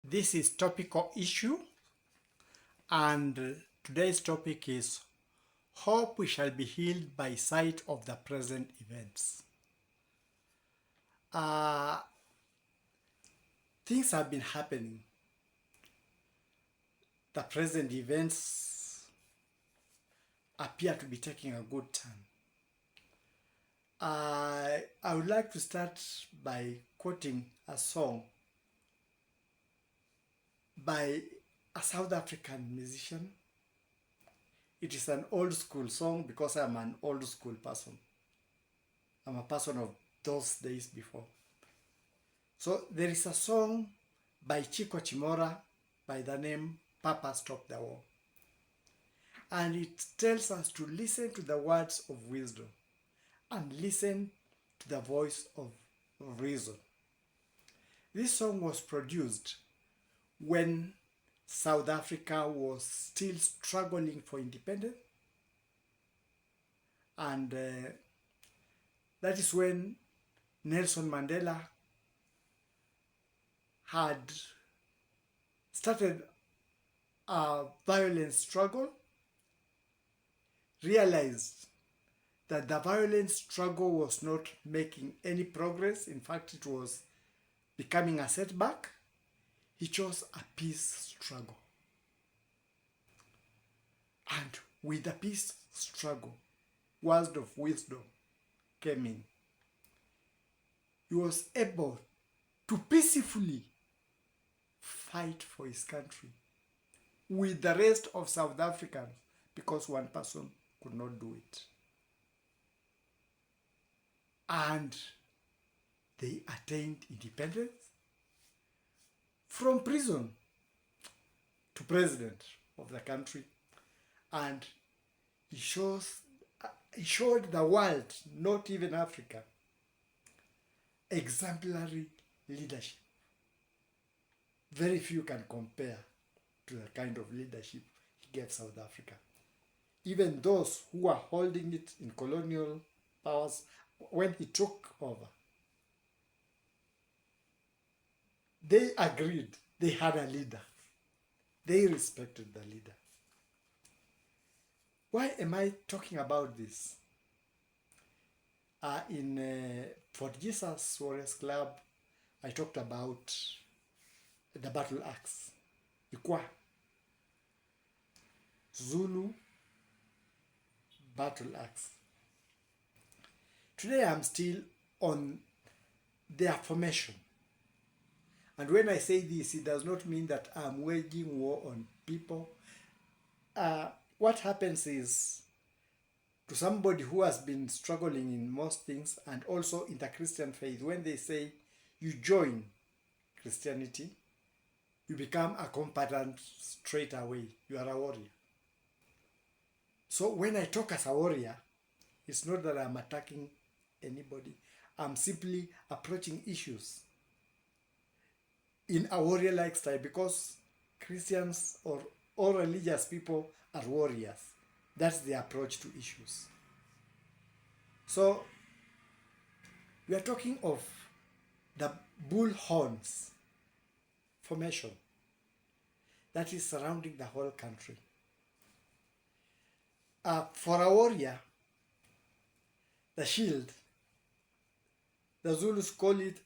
This is topical issue, and today's topic is hope we shall be healed by sight of the present events. Things have been happening. The present events appear to be taking a good turn. I would like to start by quoting a song by a South African musician. It is an old school song because I'm an old school person. I'm a person of those days before. So there is a song by Chico Chimora by the name Papa Stop the War. And it tells us to listen to the words of wisdom and listen to the voice of reason. This song was produced when South Africa was still struggling for independence, and that is when Nelson Mandela had started a violent struggle, realized that the violent struggle was not making any progress. In fact, it was becoming a setback. He chose a peace struggle. And with the peace struggle, words of wisdom came in. He was able to peacefully fight for his country with the rest of South Africans because one person could not do it. And they attained independence from prison to president of the country. And he showed the world, not even Africa, exemplary leadership. Very few can compare to the kind of leadership he gave South Africa. Even those who were holding it in colonial powers when he took over, they agreed they had a leader. They respected the leader. Why am I talking about this? In Fort Jesus Warriors Club, I talked about the battle axe, Ikwa, Zulu battle axe. Today I'm still on their formation. And when I say this, it does not mean that I'm waging war on people. What happens is, to somebody who has been struggling in most things and also in the Christian faith, when they say you join Christianity, you become a combatant straight away. You are a warrior. So when I talk as a warrior, it's not that I'm attacking anybody. I'm simply approaching issues in a warrior-like style, because Christians or all religious people are warriors. That's the approach to issues. So we are talking of the bull horns formation that is surrounding the whole country. For a warrior, the shield, the Zulus call it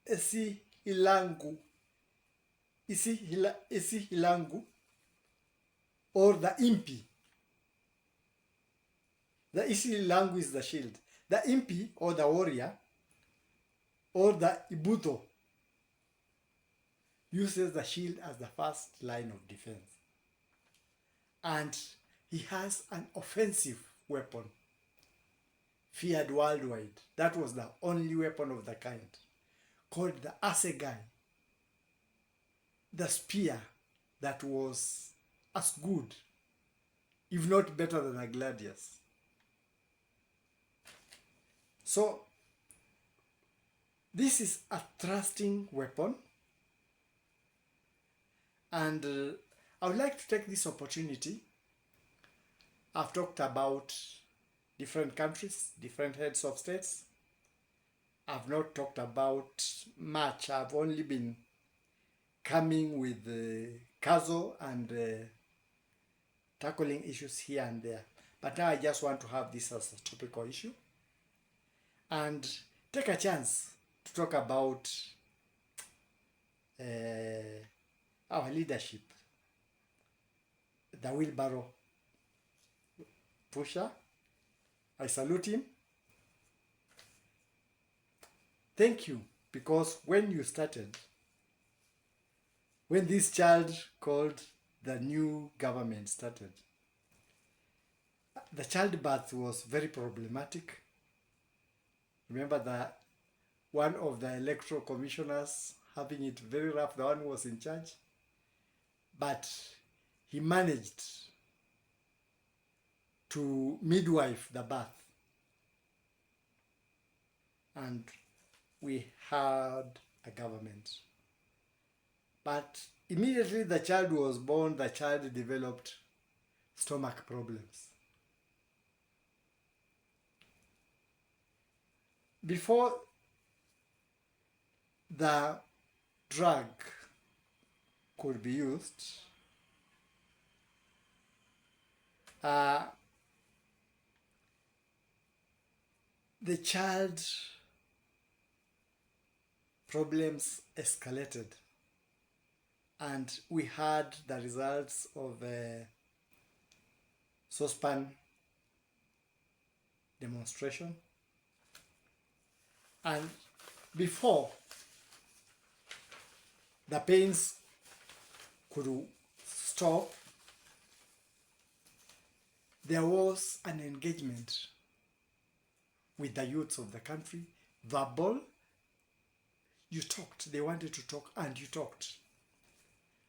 esi hilangu, or the impi. The isihilangu is the shield. The impi, or the warrior, or the ibuto, uses the shield as the first line of defense. And he has an offensive weapon, feared worldwide. That was the only weapon of the kind, called the assegai, the spear that was as good, if not better than a gladius. So this is a thrusting weapon, and I would like to take this opportunity. I've talked about different countries, different heads of states. I've not talked about much. I've only been coming with casual and tackling issues here and there. But now I just want to have this as a topical issue and take a chance to talk about our leadership, the wheelbarrow pusher. I salute him. Thank you, because when you started, when this child called the new government started, the childbirth was very problematic. Remember that one of the electoral commissioners having it very rough, the one who was in charge, but he managed to midwife the birth, and we had a government. But immediately the child was born, the child developed stomach problems. Before the drug could be used, the child problems escalated, and we had the results of a saucepan demonstration. And before the pains could stop, there was an engagement with the youths of the country, verbal. You talked, they wanted to talk, and you talked.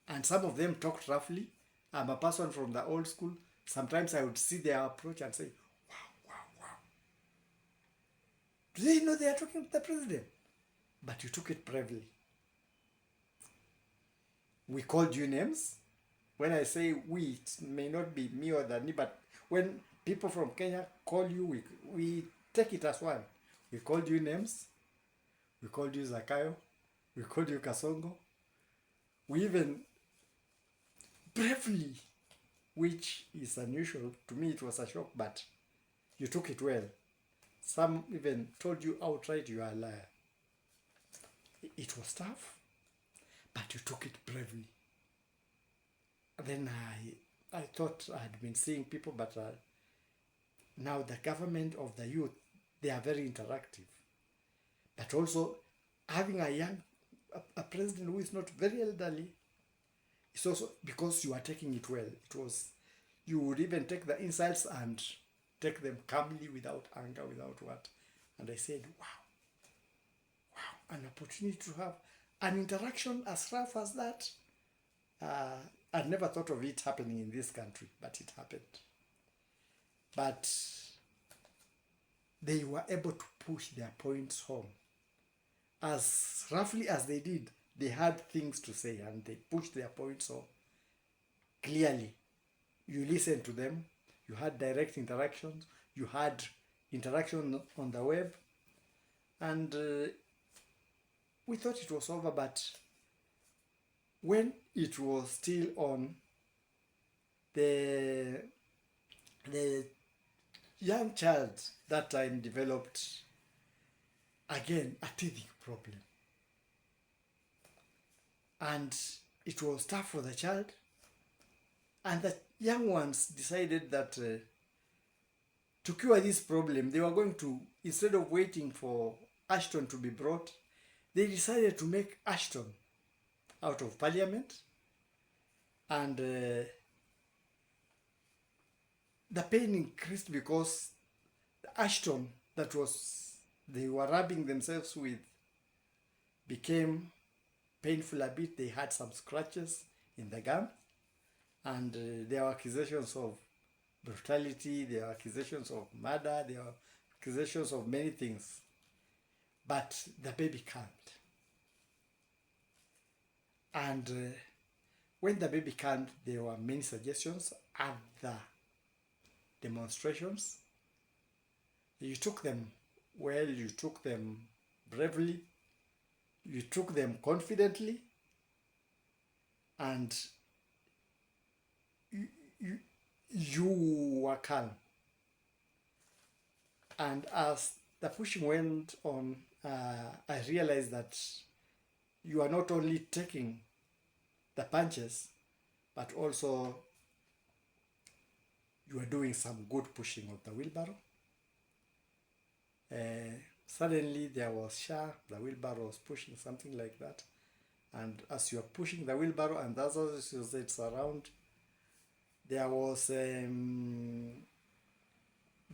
And some of them talked roughly. I'm a person from the old school. Sometimes I would see their approach and say, wow. Do they know they are talking to the president? But you took it bravely. We called you names. When I say we, it may not be me or Dani, but when people from Kenya call you, we take it as one. We called you names. We called you Zakayo. We called you Kasongo. We even bravely, which is unusual, to me it was a shock, but you took it well. Some even told you outright you are a liar. It was tough, but you took it bravely. Then I thought I had been seeing people, but now the government of the youth, they are very interactive. But also having a president who is not very elderly, it's also because you are taking it well. It was, you would even take the insults and take them calmly, without anger, without what. And I said, wow, an opportunity to have an interaction as rough as that. I'd never thought of it happening in this country, but it happened. But they were able to push their points home. As roughly as they did, they had things to say, and they pushed their points home. Clearly, you listened to them, you had direct interactions, you had interaction on the web, and we thought it was over, but when it was still on, the young child that time developed again a teething problem, and it was tough for the child. And the young ones decided that to cure this problem, they were going to, instead of waiting for Ashton to be brought, they decided to make Ashton out of parliament. And the pain increased because the Ashton that was they were rubbing themselves with became painful a bit. They had some scratches in the gum, and there were accusations of brutality, there were accusations of murder, there were accusations of many things. But the baby calmed. And when the baby calmed, there were many suggestions at the demonstrations. You took them well, you took them bravely, you took them confidently, and you, you were calm. And as the pushing went on, I realized that you are not only taking the punches, but also you are doing some good pushing of the wheelbarrow. Suddenly there was the wheelbarrow was pushing something like that. And as you are pushing the wheelbarrow and the others it's around, there was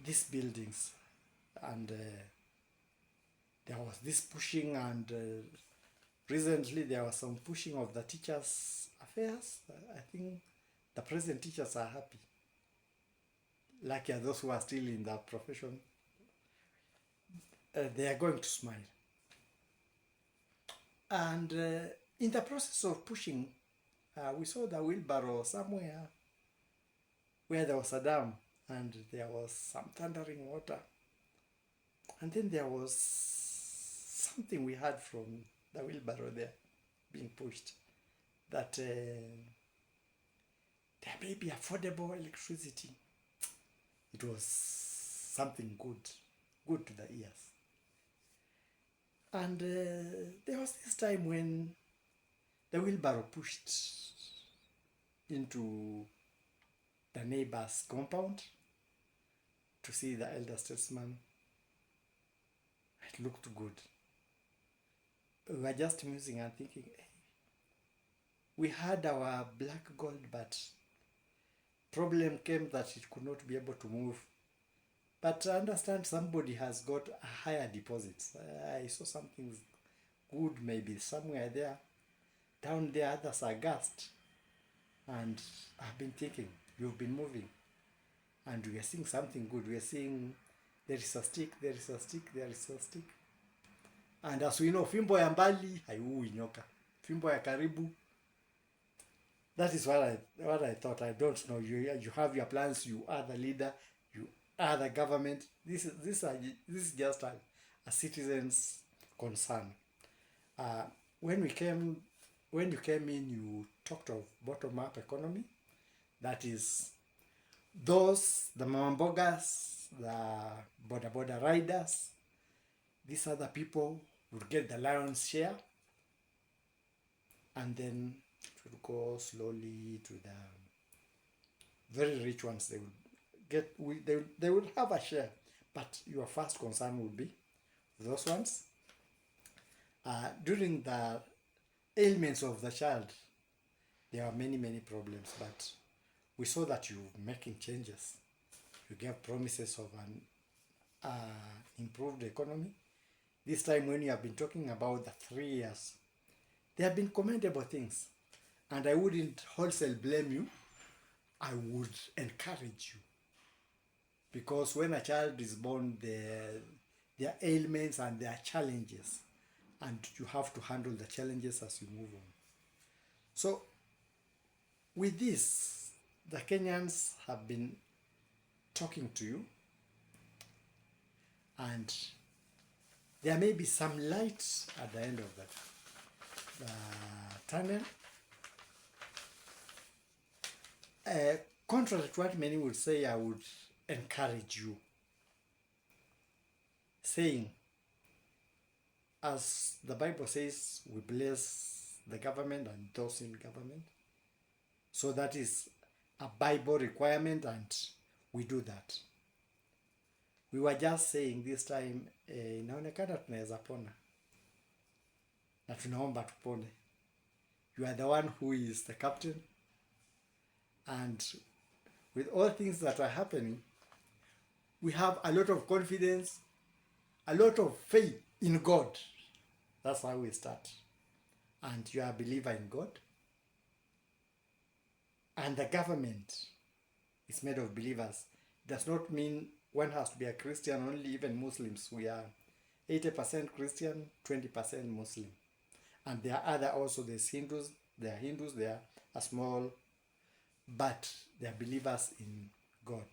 these buildings, and there was this pushing, and recently there was some pushing of the teachers' affairs. I think the present teachers are happy. Lucky are those who are still in that profession. They are going to smile. And in the process of pushing, we saw the wheelbarrow somewhere where there was a dam and there was some thundering water. And then there was something we heard from the wheelbarrow there being pushed, that there may be affordable electricity. It was something good to the ears. And there was this time when the wheelbarrow pushed into the neighbor's compound to see the elder statesman. It looked good. We were just musing and thinking, hey, we had our black gold, but problem came that it could not be able to move. But I understand somebody has got a higher deposit. I saw something good maybe somewhere there. Down there, others are gassed. And I've been thinking, you've been moving. And we are seeing something good. We are seeing there is a stick, there is a stick, there is a stick. And as we know, fimbo ya mbali haiui nyoka. Fimbo ya karibu. That is what I thought. I don't know. You have your plans. You are the leader. You are the government. This is just a citizen's concern. When you came in, you talked of bottom-up economy. That is the mamambogas, the border riders. These other people would get the lion's share, and then it would go slowly to the very rich ones. They would they would have a share, but your first concern would be those ones. During the ailments of the child, there are many problems, but we saw that you're making changes. You gave promises of an improved economy. This time when you have been talking about the 3 years, there have been commendable things. And I wouldn't wholesale blame you. I would encourage you. Because when a child is born, their ailments and their challenges. And you have to handle the challenges as you move on. So, with this, the Kenyans have been talking to you. And there may be some light at the end of the tunnel. Contrary to what many would say, I would encourage you, saying, as the Bible says, we bless the government and those in government. So that is a Bible requirement, and we do that. We were just saying this time, inaonekana tunaweza pona na tunaomba tupone. You are the one who is the captain, and with all things that are happening, we have a lot of confidence, a lot of faith in God. That's how we start. And you are a believer in God. And the government is made of believers. It does not mean one has to be a Christian only. Even Muslims, we are 80% Christian, 20% Muslim. And there are other also, there's Hindus, they are a small, but they are believers in God.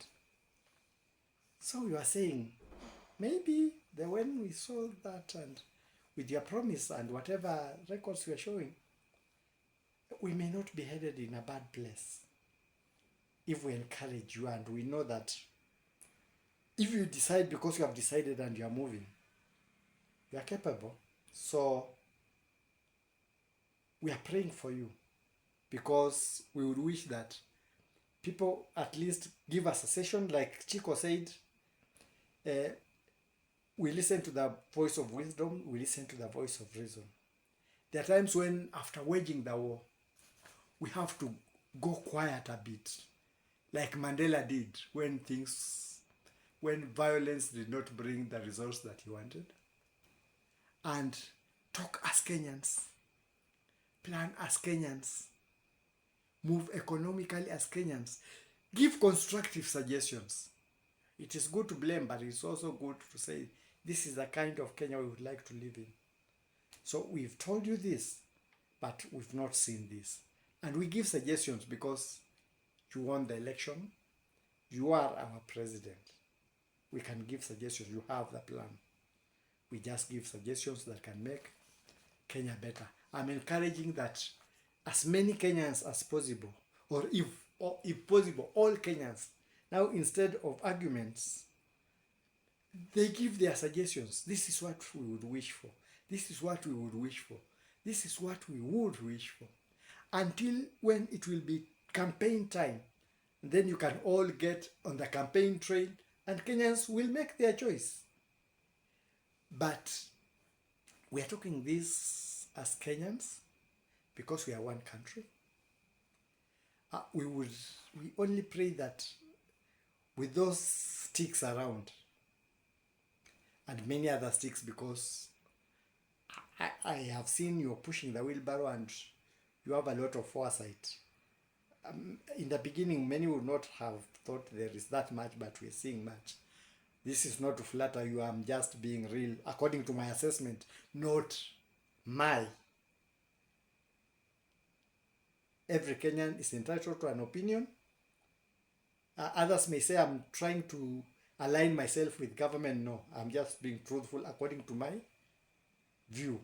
So you are saying, maybe when we saw that, and with your promise and whatever records you are showing, we may not be headed in a bad place if we encourage you, and we know that if you decide, because you have decided and you are moving, you are capable. So we are praying for you, because we would wish that people at least give us a session. Like Chico said, we listen to the voice of wisdom, we listen to the voice of reason. There are times when, after waging the war, we have to go quiet a bit, like Mandela did when violence did not bring the results that he wanted. And talk as Kenyans, plan as Kenyans, move economically as Kenyans, give constructive suggestions. It is good to blame, but it's also good to say, this is the kind of Kenya we would like to live in. So we've told you this, but we've not seen this. And we give suggestions because you won the election. You are our president. We can give suggestions. You have the plan. We just give suggestions that can make Kenya better. I'm encouraging that as many Kenyans as possible, or if possible, all Kenyans, now instead of arguments, they give their suggestions. This is what we would wish for. This is what we would wish for. This is what we would wish for. Until when it will be campaign time, then you can all get on the campaign trail and Kenyans will make their choice. But we are talking this as Kenyans because we are one country. We only pray that with those sticks around, and many other sticks, because I have seen you're pushing the wheelbarrow and you have a lot of foresight. In the beginning, many would not have thought there is that much, but we're seeing much. This is not to flatter you, I'm just being real, according to my assessment, not my. Every Kenyan is entitled to an opinion. Others may say I'm trying to align myself with government. No, I'm just being truthful according to my view.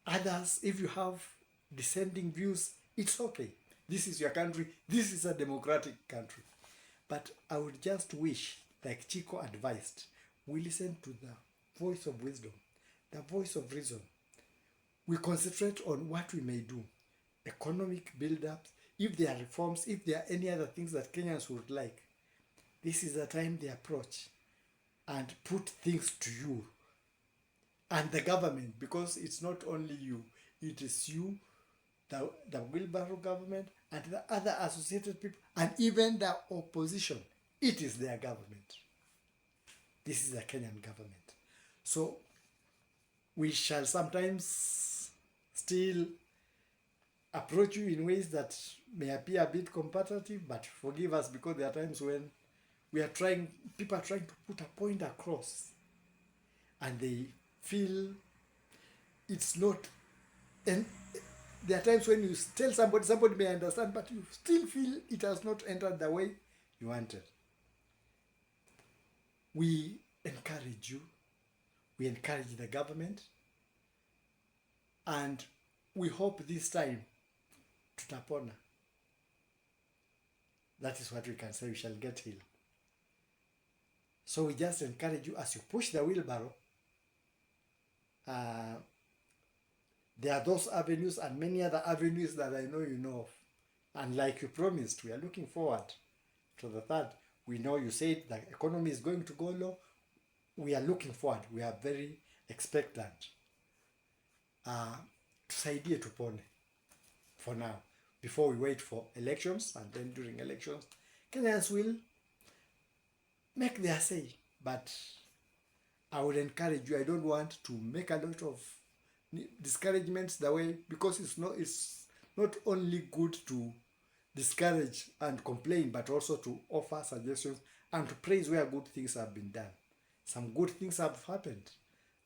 Others, if you have dissenting views, it's okay. This is your country. This is a democratic country. But I would just wish, like Chico advised, we listen to the voice of wisdom, the voice of reason. We concentrate on what we may do. Economic build-ups, if there are reforms, if there are any other things that Kenyans would like, this is the time they approach and put things to you and the government, because it's not only you, it is you, the wheelbarrow government, and the other associated people, and even the opposition. It is their government. This is the Kenyan government. So we shall sometimes still approach you in ways that may appear a bit competitive, but forgive us, because there are times when people are trying to put a point across and they feel it's not, and there are times when you tell somebody may understand, but you still feel it has not entered the way you wanted. We encourage you, we encourage the government, and we hope this time tutapona. That is what we can say, we shall get healed. So we just encourage you, as you push the wheelbarrow, there are those avenues and many other avenues that I know you know of. And like you promised, we are looking forward to the third. We know you said the economy is going to go low. We are looking forward. We are very expectant. Tusaidie tupone for now, before we wait for elections, and then during elections, Kenyans will make their say. But I would encourage you, I don't want to make a lot of discouragements the way, because it's not only good to discourage and complain, but also to offer suggestions and to praise where good things have been done. Some good things have happened,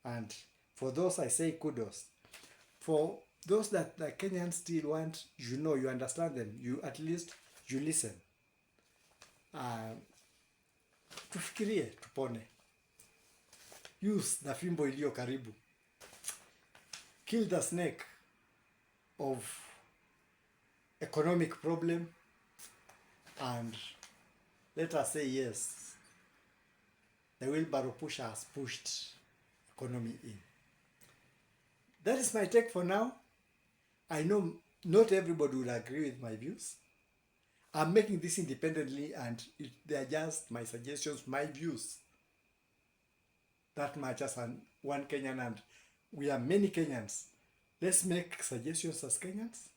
and for those I say kudos. For those that the Kenyans still want, you understand them, at least you listen. Tufikirie tupone. Use the fimbo iliyo karibu. Kill the snake of economic problem, and let us say yes, the wheelbarrow pusher has pushed economy in. That is my take for now. I know not everybody will agree with my views. I'm making this independently, and they are just my suggestions, my views. That much as one Kenyan, and we are many Kenyans. Let's make suggestions as Kenyans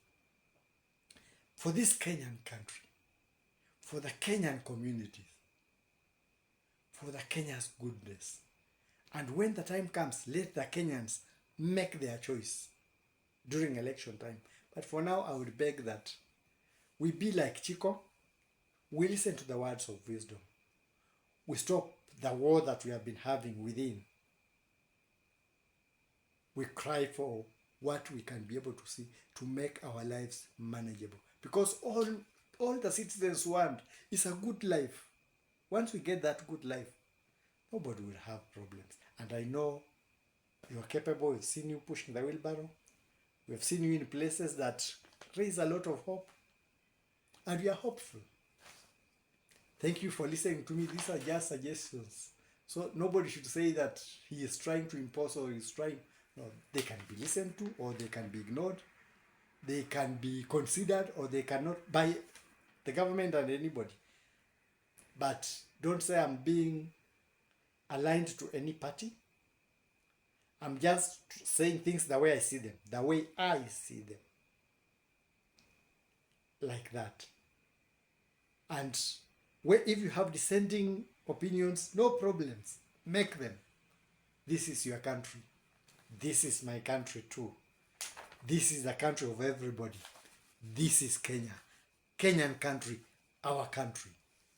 for this Kenyan country, for the Kenyan communities, for the Kenya's goodness. And when the time comes, let the Kenyans make their choice during election time. But for now, I would beg that we be like Chico. We listen to the words of wisdom. We stop the war that we have been having within. We cry for what we can be able to see to make our lives manageable. Because all the citizens want is a good life. Once we get that good life, nobody will have problems. And I know you are capable. We've seen you pushing the wheelbarrow. We've seen you in places that raise a lot of hope. And we are hopeful. Thank you for listening to me. These are just suggestions. So nobody should say that he is trying to impose or he's trying. No, they can be listened to or they can be ignored. They can be considered or they cannot by the government and anybody. But don't say I'm being aligned to any party. I'm just saying things the way I see them. The way I see them. Like that. And if you have dissenting opinions, no problems. Make them. This is your country. This is my country too. This is the country of everybody. This is Kenya. Kenyan country, our country.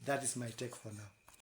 That is my take for now.